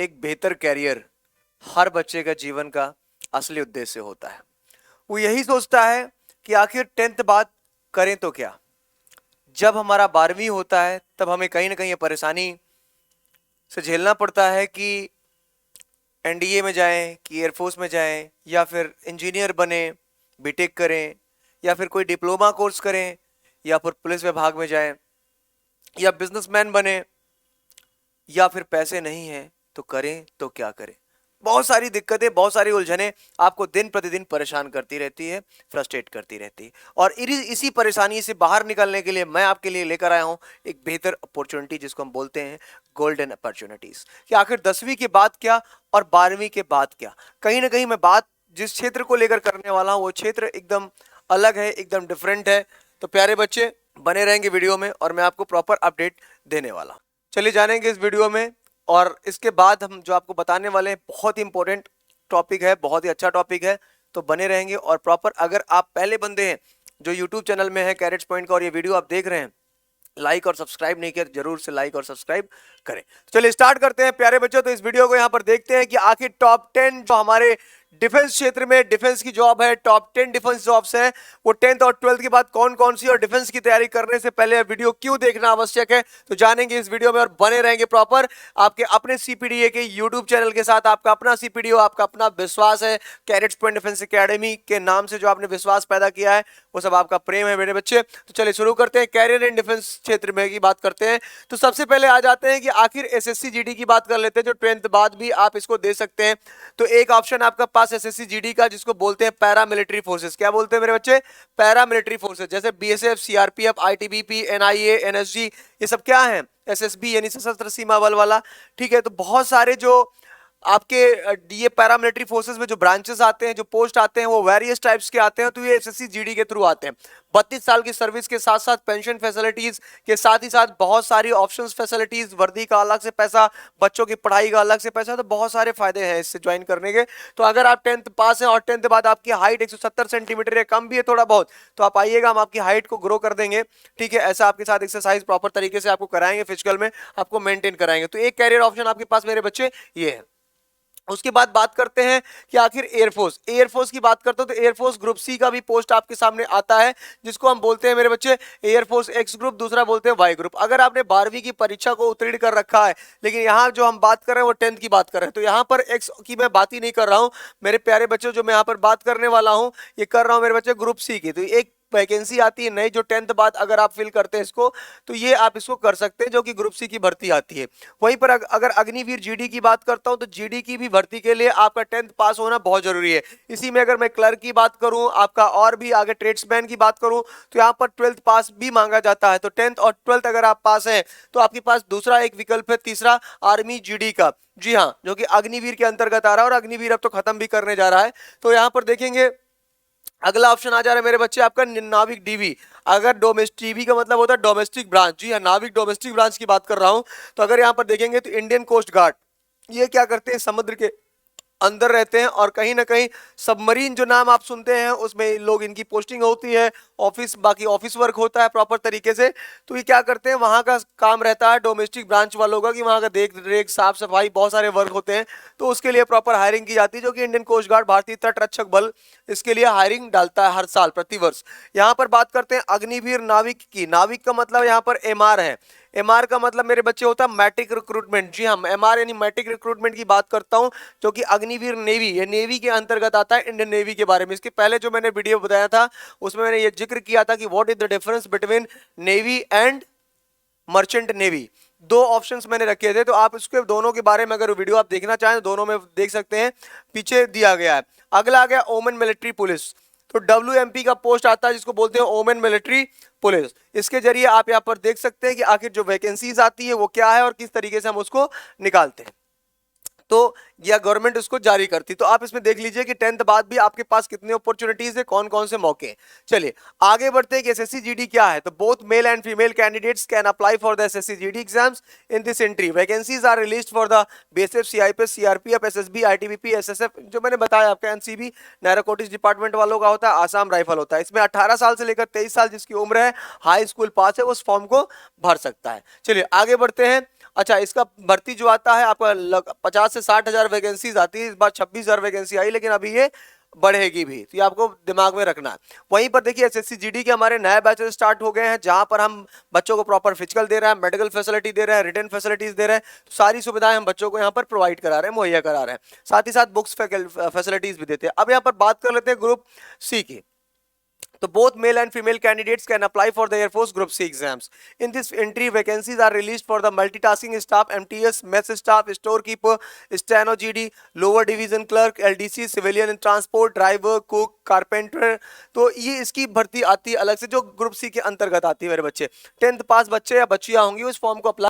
एक बेहतर कैरियर हर बच्चे का जीवन का असली उद्देश्य होता है। वो यही सोचता है कि आखिर 10th बाद करें तो क्या। जब हमारा 12वीं होता है तब हमें कहीं ना कहीं ये परेशानी से झेलना पड़ता है कि एनडीए में जाएं, कि एयरफोर्स में जाएं, या फिर इंजीनियर बने, बीटेक करें, या फिर कोई डिप्लोमा कोर्स करें, या फिर पुलिस विभाग में जाएं, या बिजनेसमैन बने, या फिर पैसे नहीं हैं तो करें तो क्या करें। बहुत सारी दिक्कतें, बहुत सारी उलझनें आपको दिन प्रतिदिन परेशान करती रहती है, फ्रस्ट्रेट करती रहती है। और इसी परेशानी से बाहर निकलने के लिए मैं आपके लिए लेकर आया हूं एक बेहतर अपॉर्चुनिटी, जिसको हम बोलते हैं गोल्डन अपॉर्चुनिटीज। कि आखिर 10वीं के बाद क्या और 12वीं के बाद क्या। कहीं ना कहीं मैं बात जिस क्षेत्र को लेकर करने वाला हूं वो क्षेत्र एकदम अलग है, एकदम डिफरेंट है। तो प्यारे बच्चे बने रहेंगे वीडियो में और मैं आपको प्रॉपर अपडेट देने वाला हूं। चलिए जानेंगे इस वीडियो में। और इसके बाद हम जो आपको बताने वाले हैं बहुत ही इंपॉर्टेंट टॉपिक है, बहुत ही अच्छा टॉपिक है। तो बने रहेंगे और प्रॉपर, अगर आप पहले बंदे हैं जो यूट्यूब चैनल में है कैरेट्स पॉइंट का और ये वीडियो आप देख रहे हैं, लाइक और सब्सक्राइब नहीं किया, जरूर से लाइक और सब्सक्राइब करें। तो चलिए स्टार्ट करते हैं प्यारे बच्चों। तो इस वीडियो को यहाँ पर देखते हैं कि आखिर टॉप 10 जो हमारे डिफेंस क्षेत्र में डिफेंस की जॉब है, टॉप 10 डिफेंस जॉब्स हैं, वो 10th और 12th के बाद कौन कौन सी, और डिफेंस की तैयारी करने से पहले वीडियो क्यों देखना आवश्यक है, तो जानेंगे इस वीडियो में और बने रहेंगे प्रॉपर आपके अपने सीपीडीए के यूट्यूब चैनल के साथ। आपका अपना सीपीडीओ, आपका अपना विश्वास है, कैडेट्स पॉइंट डिफेंस एकेडमी के नाम से जो आपने विश्वास पैदा किया है वो सब आपका प्रेम है मेरे बच्चे। तो चलिए शुरू करते हैं, कैरियर इन डिफेंस क्षेत्र में की बात करते हैं। तो सबसे पहले आ जाते हैं कि आखिर एसएससी जीडी की बात कर लेते हैं, जो 10th बाद भी आप इसको दे सकते हैं। तो एक ऑप्शन आपका पास एसएससी जीडी का, जिसको बोलते हैं पैरा मिलिट्री फोर्सेस। क्या बोलते हैं मेरे बच्चे? Paramilitary forces. जैसे BSF, CRPF, ITBP, NIA, NSG, ये सब क्या है? एसएसबी यानी सशस्त्र सीमा बल वाला। ठीक है, तो बहुत सारे जो आपके ये पैरामिलिट्री फोर्सेस में जो ब्रांचेस आते हैं, जो पोस्ट आते हैं, वो वेरियस टाइप्स के आते हैं। तो ये एसएससी जीडी के थ्रू आते हैं। 32 साल की सर्विस के साथ साथ पेंशन फैसिलिटीज के साथ ही साथ बहुत सारी ऑप्शंस फैसिलिटीज, वर्दी का अलग से पैसा, बच्चों की पढ़ाई का अलग से पैसा, तो बहुत सारे फायदे हैं इससे ज्वाइन करने के। तो अगर आप 10th पास हैं और 10th बाद आपकी हाइट 170 सेंटीमीटर या कम भी है थोड़ा बहुत, तो आप आइएगा, हम आपकी हाइट को ग्रो कर देंगे। ठीक है, ऐसा आपके साथ एक्सरसाइज प्रॉपर तरीके से आपको कराएंगे, फिजिकल में आपको मेंटेन कराएंगे। तो एक कैरियर ऑप्शन आपके पास मेरे बच्चे ये है। उसके बाद बात करते हैं कि आखिर एयरफोर्स की बात करते हो तो एयरफोर्स ग्रुप सी का भी पोस्ट आपके सामने आता है, जिसको हम बोलते हैं मेरे बच्चे एयरफोर्स एक्स ग्रुप, दूसरा बोलते हैं वाई ग्रुप। अगर आपने 12वीं की परीक्षा को उत्तीर्ण कर रखा है, लेकिन यहाँ जो हम बात कर रहे हैं वो 10th की बात कर रहे हैं, तो यहाँ पर एक्स की मैं बात ही नहीं कर रहा हूँ मेरे प्यारे बच्चों। जो मैं यहाँ पर बात करने वाला हूँ, ये कर रहा हूँ मेरे बच्चे ग्रुप सी की। तो एक वैकेंसी आती है नई, जो 10th बाद अगर आप फिल करते हैं इसको, तो ये आप इसको कर सकते हैं, जो कि ग्रुप सी की भर्ती आती है। वहीं पर अगर अग्निवीर जीडी की बात करता हूं, तो जीडी की भी भर्ती के लिए आपका 10th पास होना बहुत जरूरी है। इसी में अगर मैं क्लर्क की बात करूं, आपका और भी आगे ट्रेड्समैन की बात करूं, तो यहाँ पर 12th पास भी मांगा जाता है। तो 10th और 12th अगर आप पास हैं तो आपके पास दूसरा एक विकल्प है, तीसरा आर्मी जीडी का। जी हाँ, जो कि अग्निवीर के अंतर्गत आ रहा है, और अग्निवीर अब तो खत्म भी करने जा रहा है। तो यहाँ पर देखेंगे अगला ऑप्शन आ जा रहा है मेरे बच्चे आपका नाविक डीवी। अगर डोमेस्टिक डीवी का मतलब होता है डोमेस्टिक ब्रांच, जी हाँ, नाविक डोमेस्टिक ब्रांच की बात कर रहा हूं। तो अगर यहां पर देखेंगे तो इंडियन कोस्ट गार्ड, ये क्या करते हैं? समुद्र के अंदर रहते हैं, और कहीं ना कहीं सबमरीन जो नाम आप सुनते हैं उसमें लोग इनकी पोस्टिंग होती है, ऑफिस, बाकी ऑफिस वर्क होता है प्रॉपर तरीके से। तो ये क्या करते हैं, वहां का काम रहता है डोमेस्टिक ब्रांच वालों का, कि वहां का देख रेख, साफ सफाई, बहुत सारे वर्क होते हैं। तो उसके लिए प्रॉपर हायरिंग की जाती है, जो कि इंडियन कोस्ट गार्ड, भारतीय तट रक्षक बल, इसके लिए हायरिंग डालता है हर साल, प्रतिवर्ष। यहाँ पर बात करते हैं अग्निवीर नाविक की। नाविक का मतलब यहाँ पर एमआर है। एमआर का मतलब मेरे बच्चे होता है मैट्रिक रिक्रूटमेंट। जी हाँ, एमआर यानी मैट्रिक रिक्रूटमेंट की बात करता हूं, जो कि अग्निवीर नेवी, ये नेवी के अंतर्गत आता है, इंडियन नेवी के बारे में। इसके पहले जो मैंने वीडियो बताया था उसमें मैंने ये जिक्र किया था कि what is the difference between navy and merchant navy. दो ऑप्शंस मैंने रखे थे, तो आप इसके दोनों के बारे में अगर वीडियो आप देखना चाहें तो दोनों में देख सकते हैं, पीछे दिया गया है। अगला आ गया ओमन मिलिट्री पुलिस। तो डब्ल्यूएमपी का पोस्ट आता है, जिसको बोलते हैं ओमन मिलिट्री पुलिस। इसके जरिए आप यहाँ पर देख सकते हैं कि आखिर जो वैकेंसीज आती है वो क्या है और किस तरीके से हम उसको निकालते हैं, तो या गवर्नमेंट उसको जारी करती। तो आप इसमें देख लीजिए कि 10th बाद भी आपके पास कितनी अपॉर्चुनिटीज है, कौन कौन से मौके हैं। चलिए आगे बढ़ते हैं कि एसएससी जीडी क्या है। तो both male and female candidates can apply for the SSC GD exams in this entry. Vacancies are released for the BSF, CIPF, CRPF, SSB, ITBP, SSF, जो मैंने बताया आपका एनसीबी नारकोटिक्स डिपार्टमेंट वालों का होता है, आसाम राइफल होता है। इसमें 18 साल से लेकर 23 साल जिसकी उम्र है, हाई स्कूल पास है, उस फॉर्म को भर सकता है। चलिए आगे बढ़ते हैं अच्छा, इसका भर्ती जो आता है आपका 50 से 60 हजार वैकेंसीज आती है, इस बार 26 हजार वैकेंसी आई, लेकिन अभी ये बढ़ेगी भी, तो ये आपको दिमाग में रखना है। वहीं पर देखिए एसएससी जीडी के हमारे नए बैचेस स्टार्ट हो गए हैं, जहां पर हम बच्चों को प्रॉपर फिजिकल दे रहे हैं, मेडिकल फैसिलिटी दे रहे हैं, रिटन फैसिलिटीज दे रहे हैं, तो सारी सुविधाएं हम बच्चों को यहाँ पर प्रोवाइड करा रहे हैं, मुहैया करा रहे हैं। साथ ही साथ बुक्स फैसिलिटीज भी देते हैं। अब यहाँ पर बात कर लेते हैं ग्रुप सी की। तो both male and female candidates can apply for the Air Force Group C exams. In this entry, vacancies are released for the multitasking staff, MTS, mess staff, storekeeper, steno GD, lower division clerk, LDC, civilian in transport, driver, cook, carpenter। तो ये इसकी भर्ती आती है अलग से, जो group C के अंतर्गत आती है मेरे बच्चे। 10th पास बच्चे या बच्चियां होंगी उस फॉर्म को अप्लाई